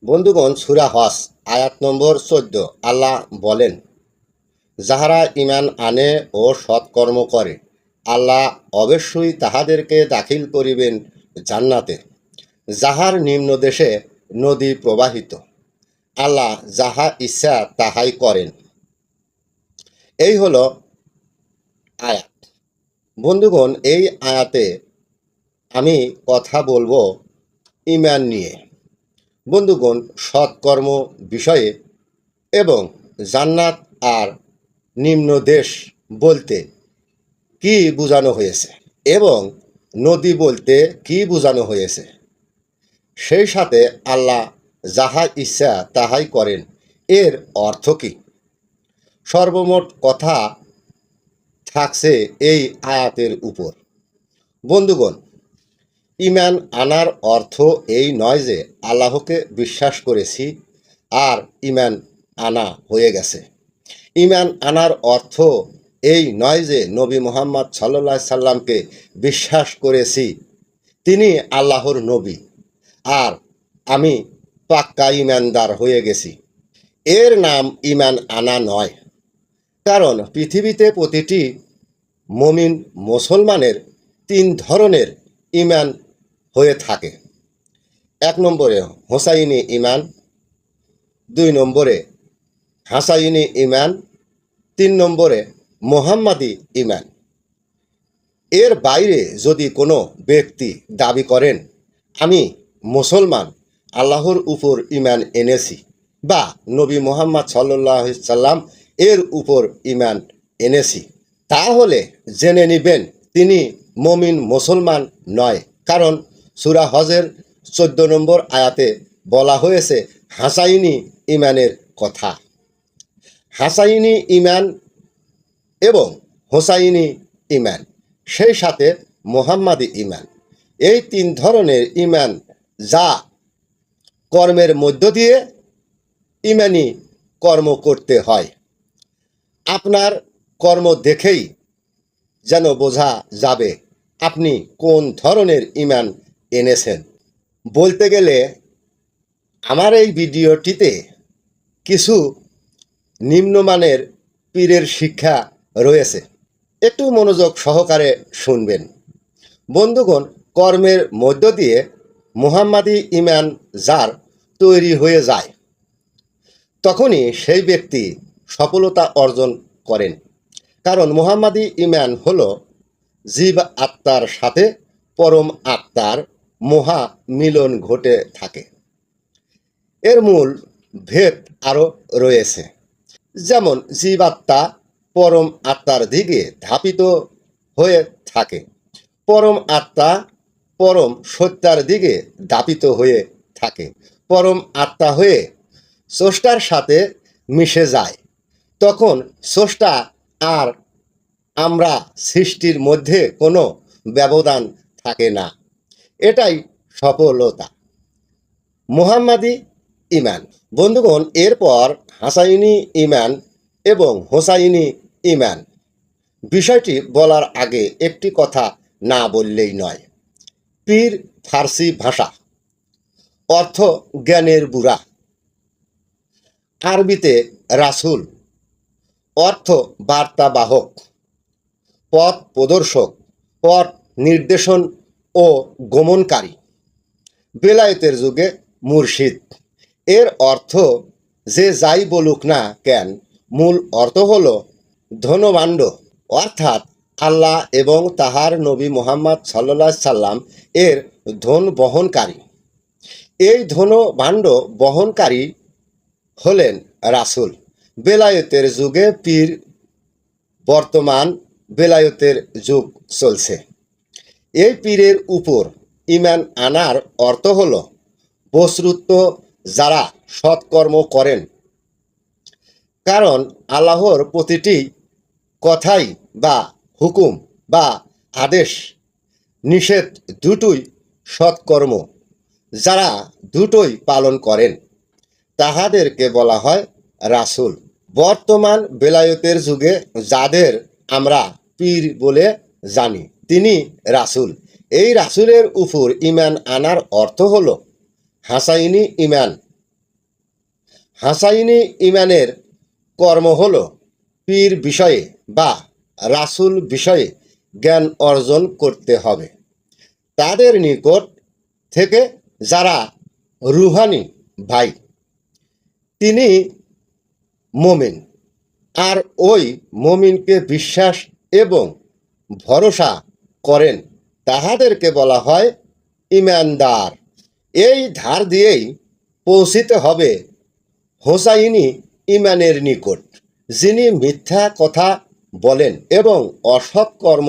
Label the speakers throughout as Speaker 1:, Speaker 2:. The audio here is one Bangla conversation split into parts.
Speaker 1: বন্ধুগণ, সূরা হজ আয়াত নম্বর ১৪ আল্লাহ বলেন, যাহারা ঈমান আনে ও সৎকর্ম করে আল্লাহ অবশ্যই তাহাদেরকে দাখিল করিবেন জান্নাতে, যাহার নিম্নদেশে নদী প্রবাহিত। আল্লাহ যাহা ইচ্ছা তাহাই করেন। এই হলো আয়াত। বন্ধুগণ, এই আয়াতে আমি কথা বলবো ঈমান নিয়ে। বন্ধুগণ, সৎকর্ম বিষয়ে এবং জান্নাত আর নিম্ন দেশ বলতে কি বোঝানো হয়েছে এবং নদী বলতে কি বোঝানো হয়েছে, সেই সাথে আল্লাহ যাহা ইচ্ছা তাহাই করেন এর অর্থ কী, সর্বমোট কথা থাকছে এই আয়াতের উপর। বন্ধুগণ, ঈমান আনার অর্থ এই নয় যে আল্লাহকে বিশ্বাস করেছি আর ঈমান আনা হয়ে গেছে। ঈমান আনার অর্থ এই নয় যে নবী মুহাম্মদ সাল্লাল্লাহু আলাইহি সাল্লামকে বিশ্বাস করেছি, তিনি আল্লাহর নবী আর আমি পাক্কা ঈমানদার হয়ে গেছি। এর নাম ঈমান আনা নয়। কারণ পৃথিবীতে প্রতিটি মুমিন মুসলমানের ৩ ধরনের ঈমান হয়ে থাকে। ১ নম্বরে হোসাইনি ঈমান, ২ নম্বরে হাসাইনি ঈমান, ৩ নম্বরে মুহাম্মাদি ঈমান। এর বাইরে যদি কোনো ব্যক্তি দাবি করেন আমি মুসলমান, আল্লাহর উপর ঈমান এনেছি বা নবী মুহাম্মদ সাল্লাল্লাহু আলাইহি সাল্লাম এর উপর ঈমান এনেছি, তাহলে জেনে নেবেন তিনি মুমিন মুসলমান নয়। কারণ সূরা হজের ১৪ নম্বর আয়াতে বলা হয়েছে হাসাইনি ঈমানের কথা। হাসাইনি ঈমান এবং হোসাইনি ঈমান, সেই সাথে মুহাম্মাদি ঈমান, এই ৩ ধরনের ঈমান যা কর্মের মধ্য দিয়ে ঈমানি কর্ম করতে হয়। আপনার কর্ম দেখেই যেন বোঝা যাবে আপনি কোন ধরনের ঈমান এনেছেন। বলতে গেলে আমার এই ভিডিওটিতে কিছু নিম্নমানের পীরের শিক্ষা রয়েছে, একটু মনোযোগ সহকারে শুনবেন। বন্ধুগণ, কর্মের মধ্য দিয়ে মুহাম্মাদি ঈমান যার তৈরি হয়ে যায়, তখনই সেই ব্যক্তি সফলতা অর্জন করেন। কারণ মুহাম্মাদি ঈমান হলো জীব আত্মার সাথে পরম আত্মার মহা মিলন ঘটে থাকে। এর মূল ভেদ আরও রয়েছে, যেমন জীবাত্মা পরম আত্মার দিকে ধাপিত হয়ে থাকে, পরম আত্মা পরম সত্যার দিকে ধাপিত হয়ে থাকে, পরম আত্মা হয়ে স্রষ্টার সাথে মিশে যায়। তখন স্রষ্টা আর আমরা সৃষ্টির মধ্যে কোনো ব্যবধান থাকে না। এটাই সফলতা। মুহাম্মাদি ঈমান। বন্ধুগণ, এরপর হাসাইনি ঈমান এবং হোসাইনি ঈমান বিষয়টি বলার আগে একটি কথা না বললেই নয়। পীর ফার্সি ভাষা, অর্থ জ্ঞানের বুড়া, আরবিতে রাসূল, অর্থ বার্তাবাহক, পথ প্রদর্শক, পথ নির্দেশন ও গমনকারী, বেলায়েতের যুগে মুর্শিদ। এর অর্থ যে যাই বলুক না কেন, মূল অর্থ হল ধনভাণ্ড, অর্থাৎ আল্লাহ এবং তাহার নবী মুহাম্মদ সাল্লাল্লাহু আলাইহি সাল্লাম এর ধন বহনকারী। এই ধনভাণ্ড বহনকারী হলেন রাসূল। বেলায়েতের যুগে পীর, বর্তমান বেলায়েতের যুগ চলছে। এই পীরের উপর ঈমান আনার অর্থ হল বস্তুত যারা সৎকর্ম করেন। কারণ আল্লাহর প্রতিটি কথাই বা হুকুম বা আদেশ নিষেধ দুটোই সৎকর্ম। যারা দুটোই পালন করেন তাহাদেরকে বলা হয় রাসূল। বর্তমান বেলায়েতের যুগে যাদের আমরা পীর বলে জানি, তিনি রাসূল। এই রাসূলের উপর ঈমান আনার অর্থ হল হাসাইনি ঈমান হাসাইনি ইমানের কর্ম হল পীর বিষয়ে বা রাসূল বিষয়ে জ্ঞান অর্জন করতে হবে। তাদের নিকট থেকে যারা রুহানি ভাই, তিনি মোমিন, আর ওই মোমিনকে বিশ্বাস এবং ভরসা করেন, তাহাদেরকে বলা হয় ইমানদার। এই ধার দিয়েই পৌঁছিতে হবে হোসাইনি ইমানের নিকট। যিনি মিথ্যা কথা বলেন এবং অসৎ কর্ম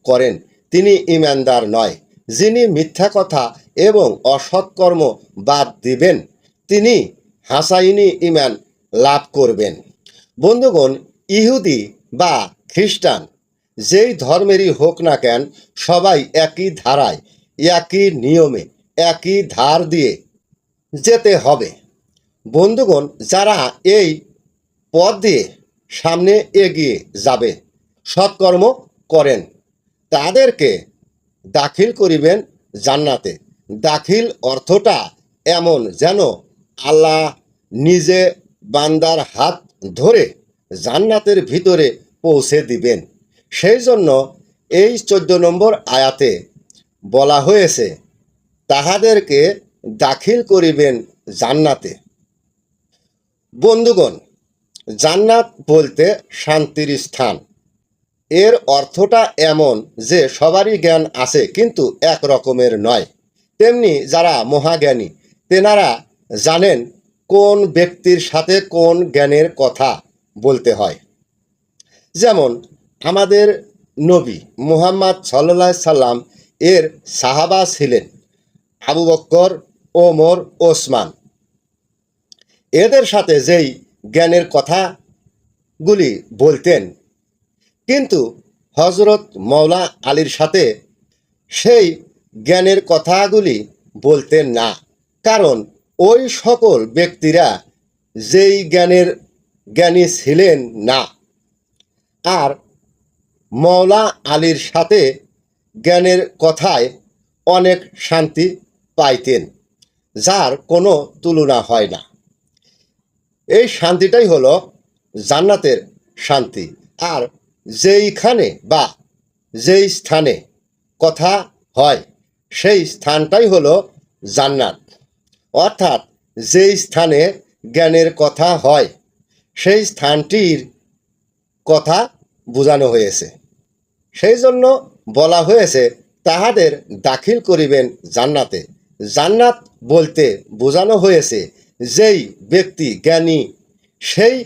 Speaker 1: করেন, তিনি ইমানদার নয়। যিনি মিথ্যা কথা এবং অসৎ কর্ম বাদ দিবেন, তিনি হাসাইনি ইমান লাভ করবেন। বন্ধুগণ, ইহুদি বা খ্রিস্টান যেই ধর্মেরই হোক না কেন, সবাই একই ধারায়, একই নিয়মে, একই ধার দিয়ে যেতে হবে। বন্ধুগণ, যারা এই পথ দিয়ে সামনে এগিয়ে যাবে, সৎকর্ম করেন, তাদেরকে দাখিল করিবেন জান্নাতে। দাখিল অর্থটা এমন যেন আল্লাহ নিজে বান্দার হাত ধরে জান্নাতের ভিতরে পৌঁছে দিবেন। সেই জন্য এই 14 নম্বর আয়াতে বলা হয়েছে, তাহাদেরকে দাখিল করিবেন জান্নাতে। বন্ধুগণ, জান্নাত বলতে শান্তির স্থান। এর অর্থটা এমন যে সবারই জ্ঞান আছে, কিন্তু এক রকমের নয়। তেমনি যারা মহাজ্ঞানী, তেনারা জানেন কোন ব্যক্তির সাথে কোন জ্ঞানের কথা বলতে হয়। যেমন আমাদের নবী মুহাম্মদ সাল্লাল্লাহু আলাইহি সাল্লাম এর সাহাবা ছিলেন আবু বকর, ওমর, ওসমান। এদের সাথে যেই জ্ঞানের কথাগুলি বলতেন, কিন্তু হজরত মৌলা আলীর সাথে সেই জ্ঞানের কথাগুলি বলতেন না। কারণ ওই সকল ব্যক্তিরা যেই জ্ঞানের জ্ঞানী ছিলেন না। আর মৌলা আলীর সাথে জ্ঞানের কথায় অনেক শান্তি পাইতেন, যার কোনো তুলনা হয় না। এই শান্তিটাই হলো জান্নাতের শান্তি। আর যেইখানে বা যেই স্থানে কথা হয়, সেই স্থানটাই হলো জান্নাত। অর্থাৎ যেই স্থানে জ্ঞানের কথা হয়, সেই স্থানটির কথা বোঝানো হয়েছে। সেই জন্য বলা হয়েছে, তাহাদের দাখিল করিবেন জান্নাতে। জান্নাত বলতে বোঝানো হয়েছে যেই ব্যক্তি জ্ঞানী, সেই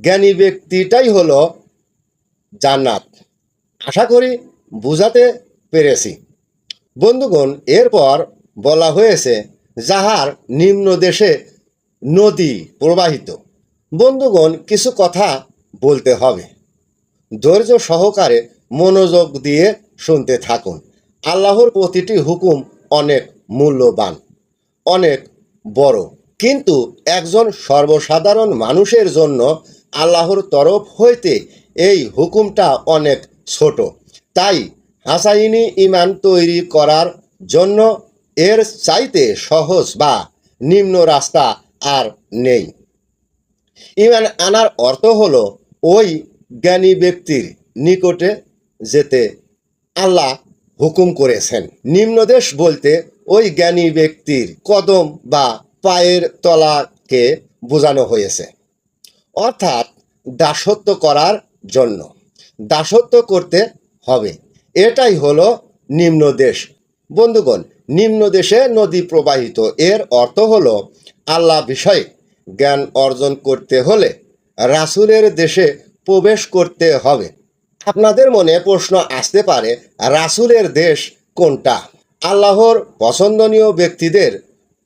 Speaker 1: জ্ঞানী ব্যক্তিটাই হলো জান্নাত। আশা করি বুঝাতে পেরেছি। বন্ধুগণ, এরপর বলা হয়েছে, যাহার নিম্ন দেশে নদী প্রবাহিত। বন্ধুগণ, কিছু কথা বলতে হবে, ধৈর্য সহকারে মনোযোগ দিয়ে শুনতে থাকুন। আল্লাহর প্রতিটি হুকুম অনেক মূল্যবান, অনেক বড়, কিন্তু একজন সর্বসাধারণ মানুষের জন্য আল্লাহর তরফ হইতে এই হুকুমটা অনেক ছোট। তাই হাসাইনি ইমান তৈরি করার জন্য এর চাইতে সহজ বা নিম্ন রাস্তা আর নেই। ইমান আনার অর্থ হলো ওই জ্ঞানী ব্যক্তির নিকটে যেতে আল্লাহ হুকুম করেছেন। নিম্নদেশ বলতে ওই জ্ঞানী ব্যক্তির কদম বা পায়ের তলাকে বোঝানো হয়েছে। অর্থাৎ দাসত্ব করার জন্য দাসত্ব করতে হবে, এটাই হলো নিম্নদেশ। বন্ধুগণ, নিম্নদেশে নদী প্রবাহিত, এর অর্থ হলো আল্লাহ বিষয়ে জ্ঞান অর্জন করতে হলে রাসূলের দেশে প্রবেশ করতে হবে। আপনাদের মনে প্রশ্ন আসতে পারে, রাসূলের দেশ কোনটা? আল্লাহর পছন্দনীয় ব্যক্তিদের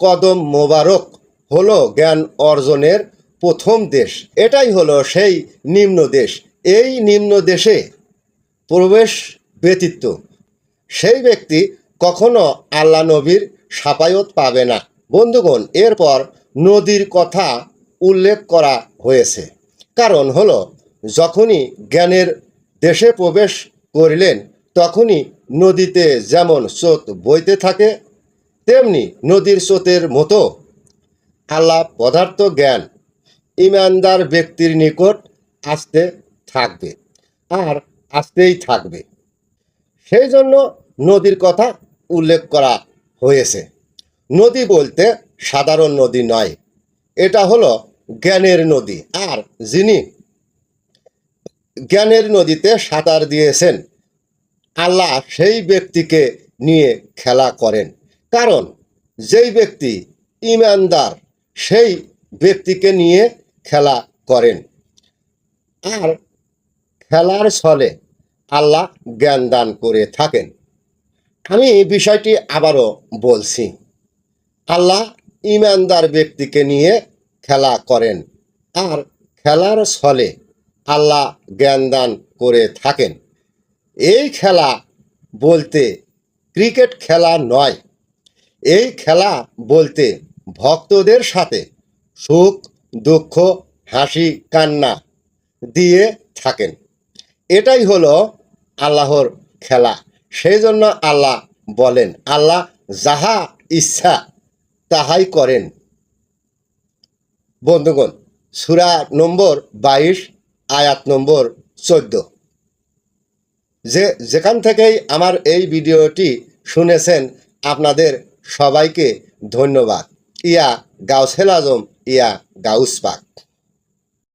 Speaker 1: কদম মোবারক হলো জ্ঞান অর্জনের প্রথম দেশ। এটাই হলো সেই নিম্ন দেশ। এই নিম্ন দেশে প্রবেশ ব্যতীত সেই ব্যক্তি কখনো আল্লাহ নবীর শাফায়াত পাবে না। বন্ধুগণ, এরপর নদীর কথা উল্লেখ করা হয়েছে। কারণ হলো, যখনই জ্ঞানের দেশে প্রবেশ করিলেন, তখনই নদীতে যেমন স্রোত বইতে থাকে, তেমনি নদীর স্রোতের মতো আল্লাহ পদার্থ জ্ঞান ইমানদার ব্যক্তির নিকট আসতে থাকবে আর আসতেই থাকবে। সেই জন্য নদীর কথা উল্লেখ করা হয়েছে। নদী বলতে সাধারণ নদী নয়, এটা হলো জ্ঞানের নদী। আর যিনি জ্ঞানের নদীতে সাঁতার দিয়েছেন, আল্লাহ সেই ব্যক্তিকে নিয়ে খেলা করেন। কারণ যেই ব্যক্তি ইমানদার সেই ব্যক্তিকে নিয়ে খেলা করেন। আর খেলার ছলে আল্লাহ জ্ঞান দান করে থাকেন। আমি বিষয়টি আবারও বলছি, আল্লাহ ইমানদার ব্যক্তিকে নিয়ে খেলা করেন আর খেলার ছলে আল্লাহ জ্ঞান দান করে থাকেন। এই খেলা বলতে ক্রিকেট খেলা নয়, এই খেলা বলতে ভক্তদের সাথে সুখ দুঃখ হাসি কান্না দিয়ে থাকেন। এটাই হলো আল্লাহর খেলা। সেই জন্য আল্লাহ বলেন, আল্লাহ যাহা ইচ্ছা তাহাই করেন। বন্ধুগণ, সূরা নম্বর 22 আয়াত নম্বর 14। যেখান থেকেই আমার এই ভিডিওটি শুনেছেন আপনাদের সবাইকে ধন্যবাদ। ইয়া গাউসুল আজম, ইয়া গাউস পাক।